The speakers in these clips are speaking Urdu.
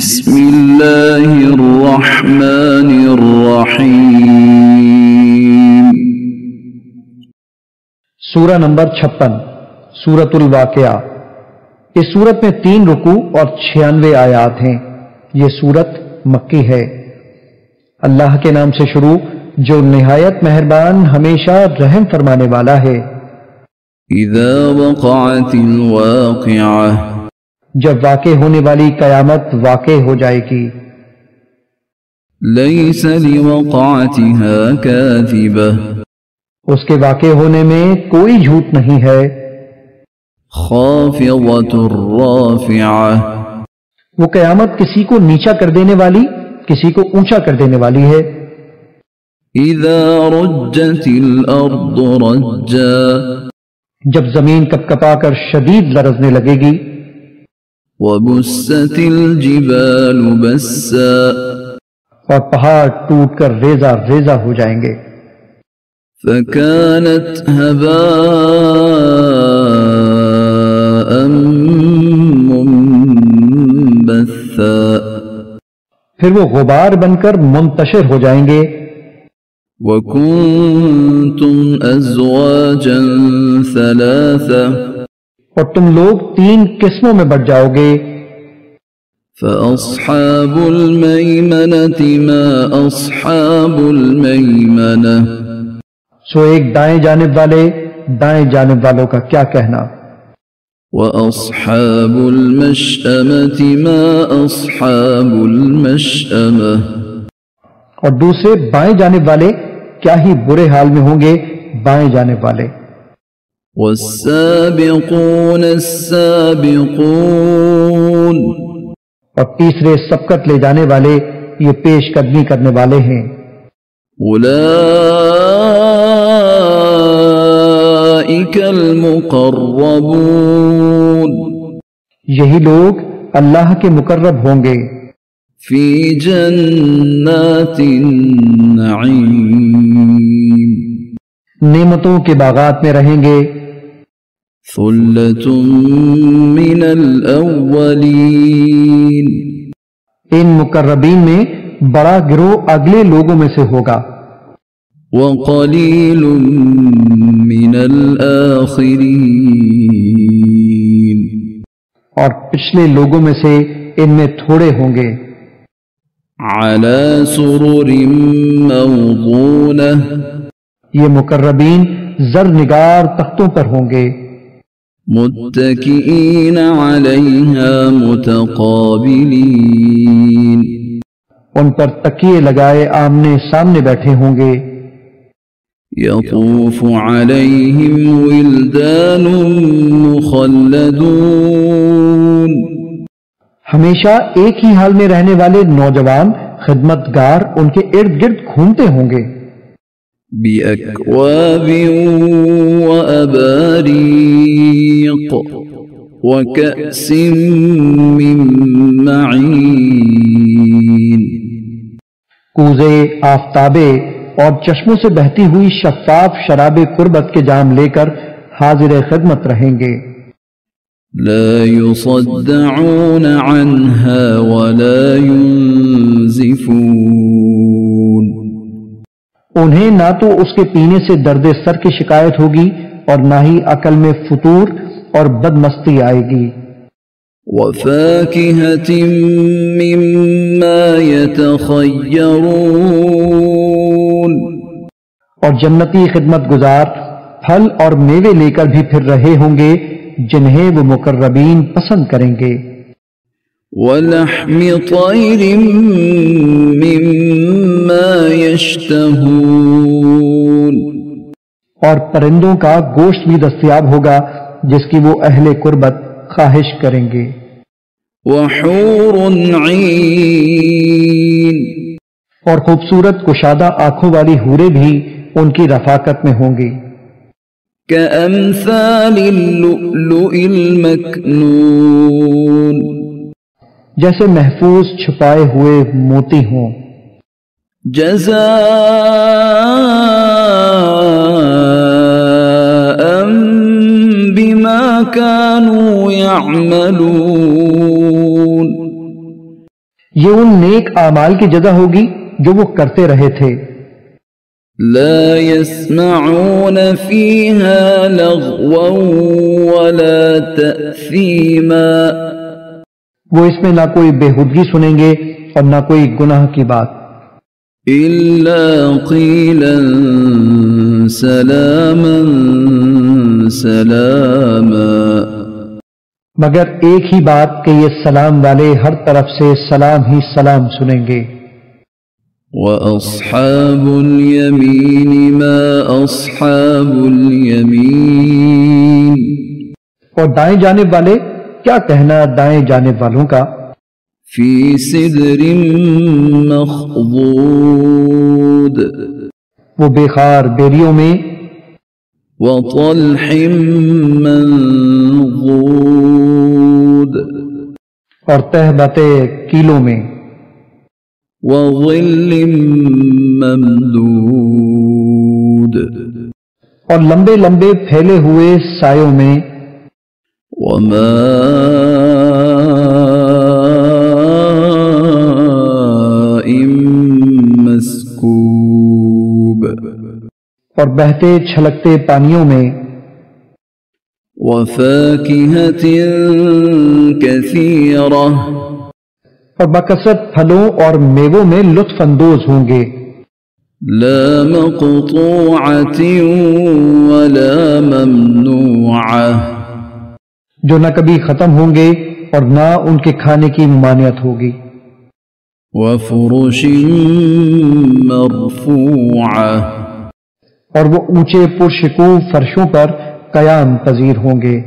بسم اللہ الرحمن الرحیم۔ سورہ نمبر 56 سورۃ الواقعہ۔ اس سورت میں 3 رکوع اور 96 آیات ہیں۔ یہ سورت مکی ہے۔ اللہ کے نام سے شروع جو نہایت مہربان ہمیشہ رحم فرمانے والا ہے۔ اذا وقعت الواقعہ، جب واقع ہونے والی قیامت واقع ہو جائے گی۔ لیس لوقعتها کاذبہ، اس کے واقع ہونے میں کوئی جھوٹ نہیں ہے۔ خافضۃ رافعہ، وہ قیامت کسی کو نیچا کر دینے والی، کسی کو اونچا کر دینے والی ہے۔ اذا رجت الارض رجا، جب زمین کپکپا کر شدید لرزنے لگے گی۔ وبست الجبال بسا، اور پہاڑ ٹوٹ کر ریزہ ریزہ ہو جائیں گے۔ فكانت هباء منبثا، پھر وہ غبار بن کر منتشر ہو جائیں گے۔ وكنتم أزواجا ثلاثة، اور تم لوگ 3 قسموں میں بٹ جاؤ گے۔ فأصحاب الميمنة ما أصحاب الميمنة، سو ایک دائیں جانب والے، دائیں جانب والوں کا کیا کہنا۔ وأصحاب المشأمة ما أصحاب المشأمة، اور دوسرے بائیں جانب والے کیا ہی برے حال میں ہوں گے بائیں جانب والے۔ والسابقون السابقون، اور تیسرے سبقت لے جانے والے یہ پیش قدمی کرنے والے ہیں۔ اولئک المقربون، یہی لوگ اللہ کے مقرب ہوں گے۔ فی جنات النعیم، نعمتوں کے باغات میں رہیں گے۔ ثلۃ من الاولین، ان مقربین میں بڑا گروہ اگلے لوگوں میں سے ہوگا۔ وقلیل من الآخرین، اور پچھلے لوگوں میں سے ان میں تھوڑے ہوں گے۔ علی سرر موضونہ، یہ مقربین زرنگار تختوں پر ہوں گے۔ متکئین علیہا متقابلین، ان پر تکیے لگائے آمنے سامنے بیٹھے ہوں گے۔ یطوف علیہم ولدان مخلدون، ہمیشہ ایک ہی حال میں رہنے والے نوجوان خدمتگار ان کے ارد گرد گھومتے ہوں گے۔ بأکواب وأباریق وکأس من معین، کوزے، آفتابے اور چشموں سے بہتی ہوئی شفاف شراب قربت کے جام لے کر حاضر خدمت رہیں گے۔ لا يصدعون عنها ولا ينزفون، انہیں نہ تو اس کے پینے سے درد سر کی شکایت ہوگی اور نہ ہی عقل میں فطور اور بدمستی آئے گی۔ وفاكهة مما يتخيرون، اور جنتی خدمت گزار پھل اور میوے لے کر بھی پھر رہے ہوں گے جنہیں وہ مقربین پسند کریں گے۔ ولحم طير مما يشتهون، اور پرندوں کا گوشت بھی دستیاب ہوگا جس کی وہ اہل قربت خواہش کریں گے۔ وحور عین، اور خوبصورت کشادہ آنکھوں والی حوریں بھی ان کی رفاقت میں ہوں گی۔ كأمثال اللؤلؤ المكنون، جیسے محفوظ چھپائے ہوئے موتی ہوں۔ جزاء بما كانوا يعملون، یہ ان نیک اعمال کی جزا ہوگی جو وہ کرتے رہے تھے۔ لا يسمعون فيها لغوا ولا تأثيما، وہ اس میں نہ کوئی بےہودگی سنیں گے اور نہ کوئی گناہ کی بات، إلا قيلا سلاما سلاما، مگر ایک ہی بات کہ یہ سلام والے ہر طرف سے سلام ہی سلام سنیں گے۔ وأصحاب اليمين ما أصحاب اليمين، اور دائیں جانب والے کیا کہنا دائیں جانب والوں کا، في سدر مخضود، وہ بے خار بیریوں میں، وطلح منضود، اور تہبتے کیلوں میں، وظل ممدود، اور لمبے لمبے پھیلے ہوئے سایوں میں، وماء مسكوب، اور بہتے چھلکتے پانیوں میں، وفاكهة كثيرة، اور بکثرت پھلوں اور میووں میں لطف اندوز ہوں گے، لا مقطوعة ولا ممنوعة، جو نہ کبھی ختم ہوں گے اور نہ ان کے کھانے کی ممانعت ہوگی، وفرش مرفوعة، اور وہ اونچے پرشکوہ فرشوں پر قیام پذیر ہوں گے۔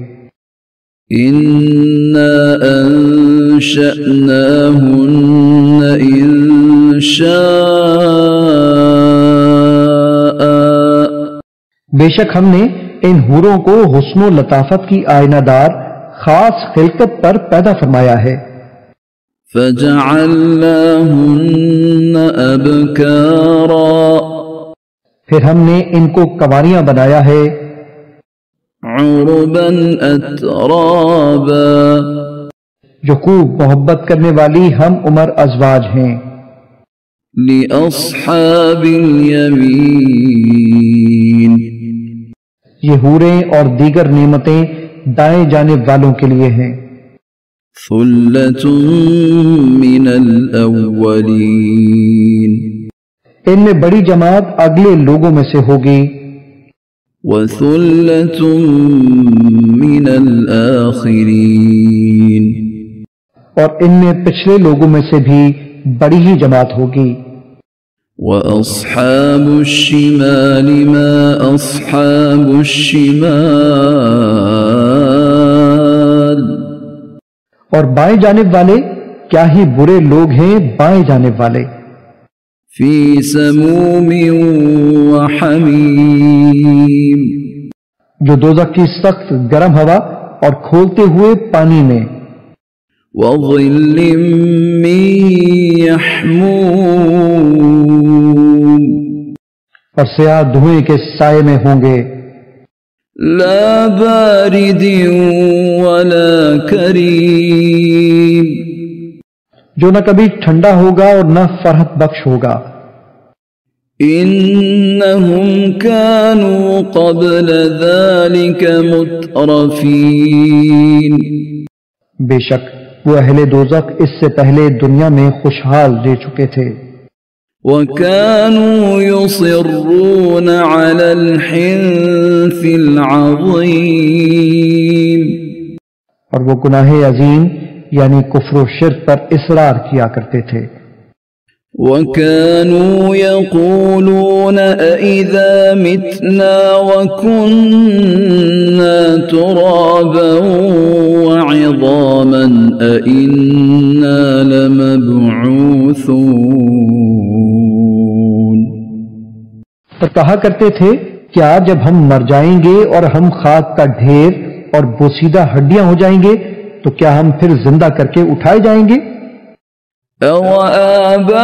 إنا أنشأناهن إنشاء، بے شک ہم نے ان حوروں کو حسن و لطافت کی آئینہ دار خاص خلقت پر پیدا فرمایا ہے، فجعلناهن أبكارا، پھر ہم نے ان کو کنواریاں بنایا ہے، عربا أترابا، جو خوب محبت کرنے والی ہم عمر ازواج ہیں، لأصحاب اليمين، یہ حوریں اور دیگر نعمتیں دائیں جانب والوں کے لیے ہیں، ثلة من الأولين، ان میں بڑی جماعت اگلے لوگوں میں سے ہوگی، وثلة من الآخرين، اور ان میں پچھلے لوگوں میں سے بھی بڑی ہی جماعت ہوگی۔ وأصحاب الشمال ما أصحاب الشمال، اور بائیں جانب والے کیا ہی برے لوگ ہیں بائیں جانب والے، في سموم وحميم، جو دوزخ کی سخت گرم ہوا اور کھولتے ہوئے پانی میں، وظل من يحموم، اور سیاہ دھوئیں کے سائے میں ہوں گے، لا بارد ولا كريم، جو نہ کبھی ٹھنڈا ہوگا اور نہ فرحت بخش ہوگا، إنهم كانوا قبل ذلك مترفين، بے شک وہ اہل دوزخ اس سے پہلے دنیا میں خوشحال رہ چکے تھے، وكانوا يصرون على الحنث العظيم، اور وہ گناہ عظیم یعنی کفر و شرک پر اصرار کیا کرتے تھے، وكانوا يقولون أئذا متنا وكنا ترابا وعظاما أئنا لمبعوثون، تو کہا کرتے تھے کیا جب ہم مر جائیں گے اور ہم خاک کا ڈھیر اور بوسیدہ ہڈیاں ہو جائیں گے تو کیا ہم پھر زندہ کر کے اٹھائے جائیں گے؟ أَوَآبَاؤُنَا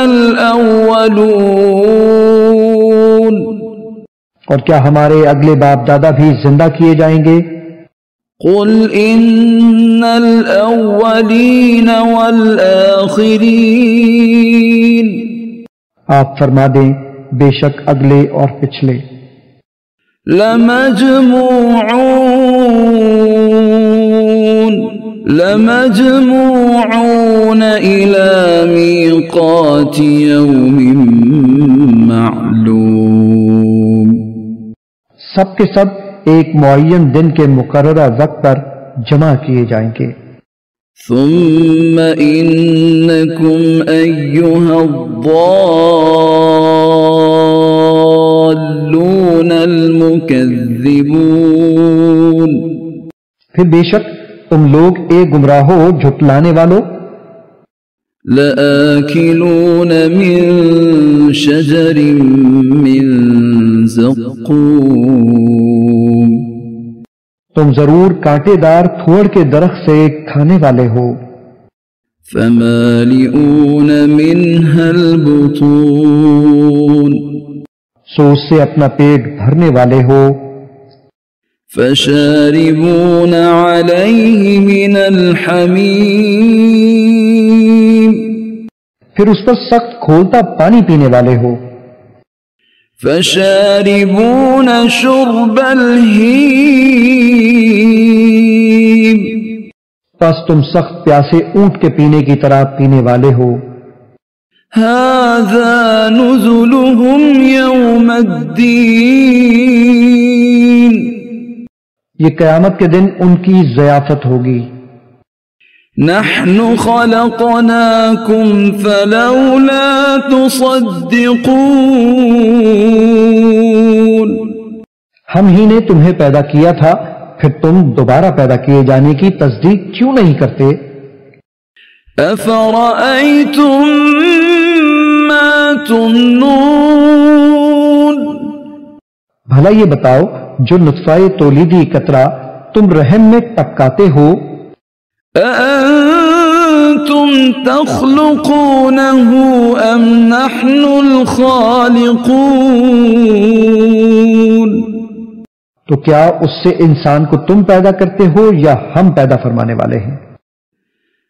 الْأَوَّلُونَ، اور کیا ہمارے اگلے باپ دادا بھی زندہ کیے جائیں گے؟ قل إن الأولين والآخرين آپ فرما دیں بے شک اگلے اور پچھلے لمجموعون إلى ميقات يوم معلوم سب کے سب ایک معین دن کے مقررہ وقت پر جمع کیے جائیں گے ثم إنكم أيها الضالون المكذبون پھر بے شک تم لوگ ایک گمراہ ہو جھٹلانے والوں لآكلون من شجر من زقوم تم ضرور کانٹے دار تھوڑ کے درخت سے کھانے والے ہو فمالئون منها البطون سو اس سے اپنا پیٹ بھرنے والے ہو فشاربون عليه من الحميم پھر اس پر سخت کھولتا پانی پینے والے ہو فشاربون شرب الهيم پس تم سخت پیاسے اونٹ کے پینے کی طرح پینے والے ہو هذا نزلهم يوم الدين یہ قیامت کے دن ان کی ضیافت ہوگی نحن خلقناكم فلولا تصدقون ہم ہی نے تمہیں پیدا کیا تھا پھر تم دوبارہ پیدا کیے جانے کی تصدیق کیوں نہیں کرتے افرأيتم ما تمنون بھلا یہ بتاؤ جو نطفہ تولیدی قطرہ تم رحم میں ٹپکاتے ہو أأنتم تخلقونه أم نحن الخالقون تو کیا اس سے انسان کو تم پیدا کرتے ہو یا ہم پیدا فرمانے والے ہیں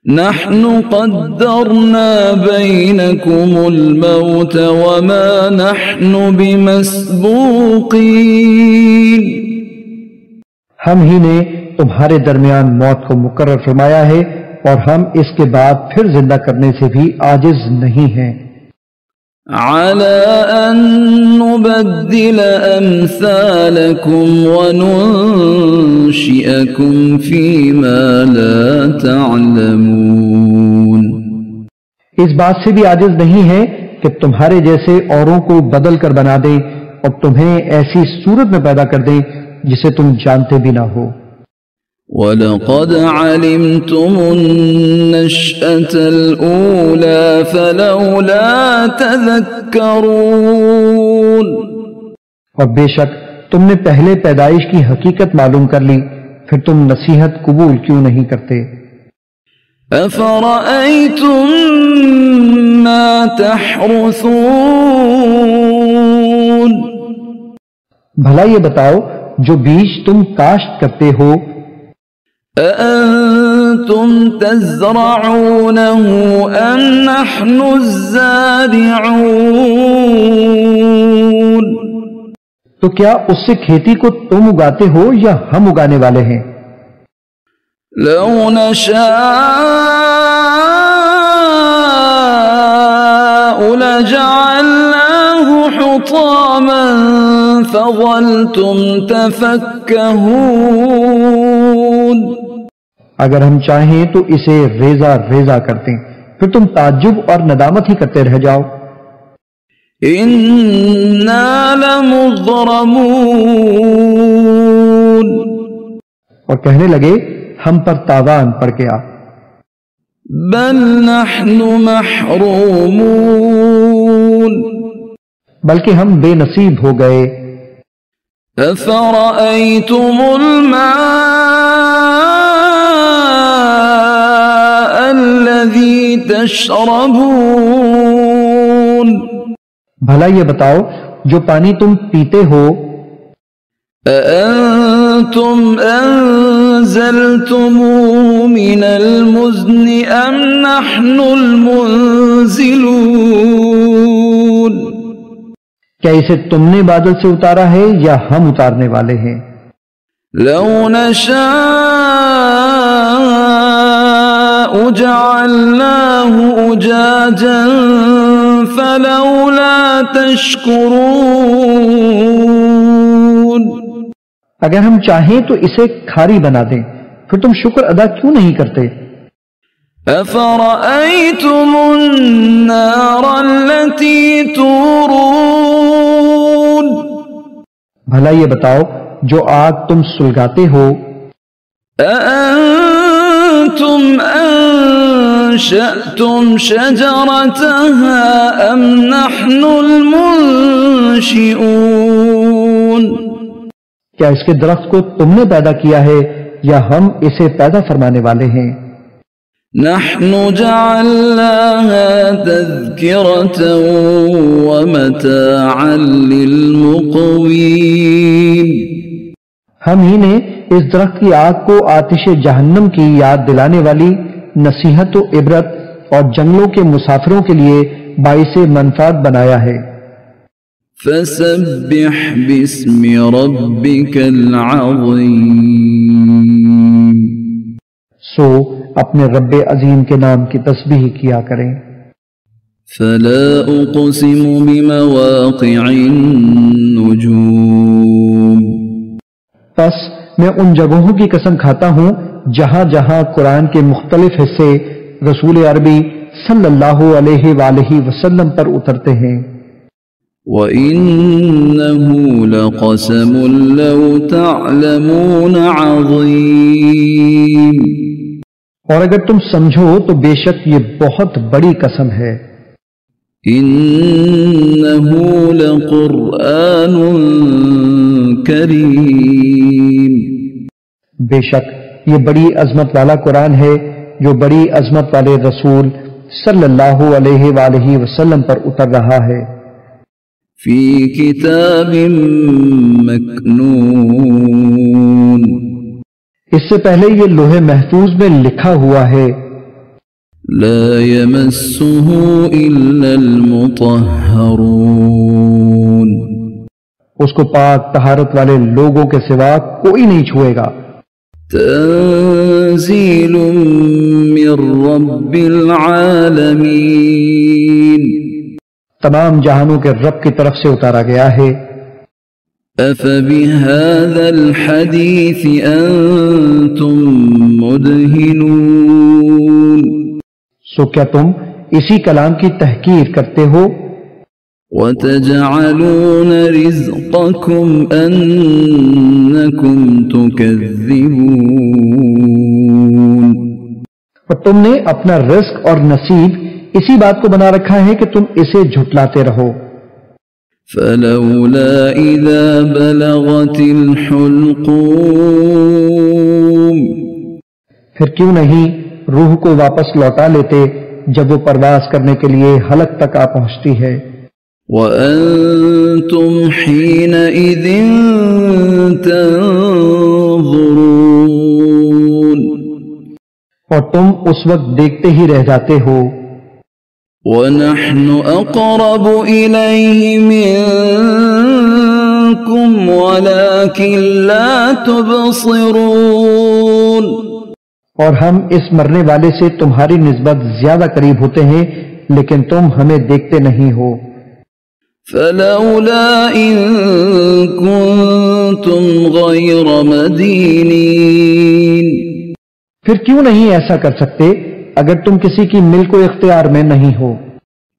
نحن قدرنا بينكم الموت وما نحن بمسبوقين ہم ہی نے تمہارے درمیان موت کو مقرر فرمایا ہے اور ہم اس کے بعد پھر زندہ کرنے سے بھی عاجز نہیں ہیں على أن نبدل أمثالكم وننشئكم فيما لا تعلمون اس بات سے بھی عاجز نہیں ہے کہ تمہارے جیسے اوروں کو بدل کر بنا دیں اور تمہیں ایسی صورت میں پیدا کر دیں جسے تم جانتے بھی نہ ہو وَلَقَدْ عَلِمْتُمُ النَّشْأَةَ الْأُولَى فَلَوْلَا تَذَكَّرُونَ اور بے شک تم نے پہلے پیدائش کی حقیقت معلوم کر لی پھر تم نصیحت قبول کیوں نہیں کرتے أَفَرَأَيْتُم مَّا تَحْرُثُونَ بھلا یہ بتاؤ جو بیج تم کاشت کرتے ہو أأنتم تزرعونه أم نحن الزارعون تو کیا اس سے کھیتی کو تم اگاتے ہو یا ہم اگانے والے ہیں لو نشاء لجعلناه حطاما فظلتم تفكهون اگر ہم چاہیں تو اسے ریزہ ریزہ کرتے پھر تم تعجب اور ندامت ہی کرتے رہ جاؤ انا لمغرمون اور کہنے لگے ہم پر تاوان پڑ گیا بل نحن محرومون بلکہ ہم بے نصیب ہو گئے افرأيتم الماء الذي تشربون بھلا یہ بتاؤ جو پانی تم پیتے ہو أأنتم أأنتم أنزلتموه من المزن أم نحن المنزلون؟ کیا اسے تم نے بادل سے اتارا ہے یا ہم اتارنے والے ہیں؟ لو نشاء جعلناه أجاجا فلولا تشكرون۔ اگر ہم چاہیں تو اسے کھاری بنا دیں، پھر تم شکر ادا کیوں نہیں کرتے؟ أفرأيتم النار التي تورون؟ بھلا یہ بتاؤ جو آگ تم سلگاتے ہو، أأنتم أنشأتم شجرتها أم نحن المنشئون؟ کیا اس کے درخت کو تم نے پیدا کیا ہے یا ہم اسے پیدا فرمانے والے ہیں؟ نحن جعلناها تذكرة ومتاعا للمقوين۔ ہم ہی نے اس درخت کی آگ کو آتش جہنم کی یاد دلانے والی نصیحت و عبرت اور جنگلوں کے مسافروں کے لیے باعث منفعت بنایا ہے۔ فسبح باسم ربك العظيم۔ سو اپنے رب عظیم کے نام کی تسبیح کیا کریں۔ فلا أقسم بمواقع النجوم۔ پس میں ان جگہوں کی قسم کھاتا ہوں جہاں جہاں قرآن کے مختلف حصے رسول عربی صلی اللہ علیہ وآلہ وسلم پر اترتے ہیں۔ وَإِنَّهُ لَقَسَمٌ لَوْ تَعْلَمُونَ عَظِيمٌ۔ اور اگر تم سمجھو تو بے شک یہ بہت بڑی قسم ہے۔ إِنَّهُ لَقُرْآنٌ كَرِيمٌ۔ بے شک یہ بڑی عظمت والا قرآن ہے جو بڑی عظمت والے رسول صلی اللہ علیہ وآلہ وسلم پر اتر رہا ہے۔ فی کتاب مکنون۔ اس سے پہلے یہ لوح محفوظ میں لکھا ہوا ہے۔ لا یمسہ الا المطہرون۔ اس کو پاک طہارت والے لوگوں کے سوا کوئی نہیں چھوئے گا۔ تنزیل من رب العالمین۔ تمام جہانوں کے رب کی طرف سے اتارا گیا ہے۔ أفبهذا الحديث أنتم مدهنون۔ سو کیا تم اسی کلام کی تحقیر کرتے ہو؟ وتجعلون رزقكم أنكم تكذبون۔ اور تم نے اپنا رزق اور نصیب اسی بات کو بنا رکھا ہے کہ تم اسے جھٹلاتے رہو۔ فلولا اذا بلغت الحلقوم۔ پھر کیوں نہیں روح کو واپس لوٹا لیتے جب وہ پرواز کرنے کے لیے حلق تک آ پہنچتی ہے۔ وأنتم حينئذ تنظرون۔ اور تم اس وقت دیکھتے ہی رہ جاتے ہو۔ وَنَحْنُ أَقْرَبُ إِلَيْهِ مِنْكُمْ وَلَكِنْ لَا تُبْصِرُونَ۔ اور ہم اس مرنے والے سے تمہاری نسبت زیادہ قریب ہوتے ہیں لیکن تم ہمیں دیکھتے نہیں ہو۔ فَلَوْلَا إِن كُنتُمْ غَيْرَ مَدِينِينَ۔ پھر کیوں نہیں ایسا کر سکتے اگر تم کسی کی ملک و اختیار میں نہیں ہو؟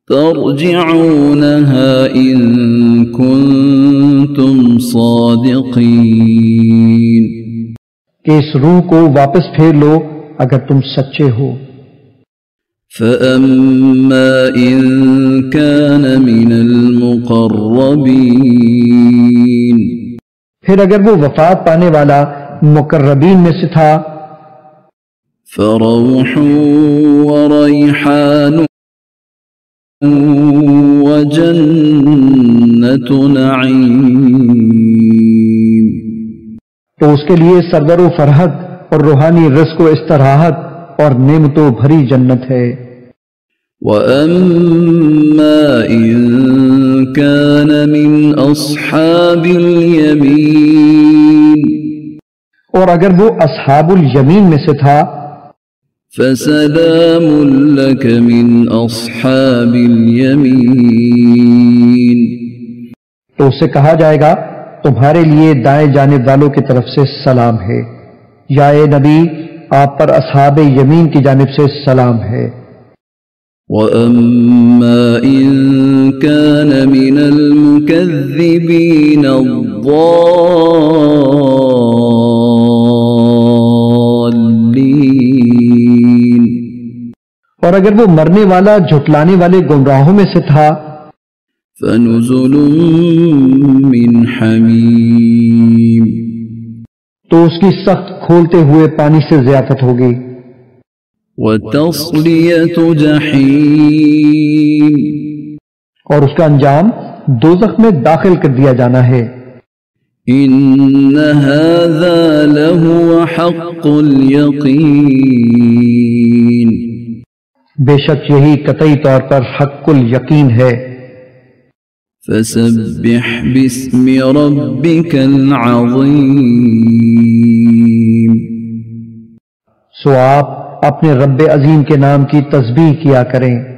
ترجعونها إن كنتم صادقين۔ کہ اس روح کو واپس پھیر لو اگر تم سچے ہو۔ فأما إن كان من المقربين۔ پھر اگر وہ وفات پانے والا مقربین میں سے تھا، فروح وريحان وجنة نعيم۔ تو اس کے لیے سرور و فرحت اور روحانی رزق و استراحت اور نعمتوں بھری جنت ہے۔ وَأَمَّا إِن كَانَ مِنْ أَصْحَابِ الْيَمِينِ اور اگر وہ اصحاب الیمین میں سے تھا فَسَلَامٌ لَكَ مِنْ أَصْحَابِ الْيَمِينِ تو اسے کہا جائے گا تمہارے لیے دائیں جانب والوں کی طرف سے سلام ہے، یا اے نبی آپ پر اصحاب یمین کی جانب سے سلام ہے۔ وَأَمَّا إِن كَانَ مِنَ الْمُكَذِّبِينَ الضَّالِّينَ اور اگر وہ مرنے والا جھٹلانے والے گمراہوں میں سے تھا فَنُزُلٌ مِّنْ حَمِيمٍ تو اس کی سخت کھولتے ہوئے پانی سے ضیافت ہوگی۔ وَتَصْلِيَةُ جَحِيمٍ اور اس کا انجام دوزخ میں داخل کر دیا جانا ہے۔ إِنَّ هَذَا لَهُوَ حَقُّ الْيَقِينِ بے شک یہی قطعی طور پر حق الیقین ہے۔ فَسَبِّحْ بِاسْمِ رَبِّكَ الْعَظِيمِ سو آپ اپنے رب عظیم کے نام کی تسبیح کیا کریں۔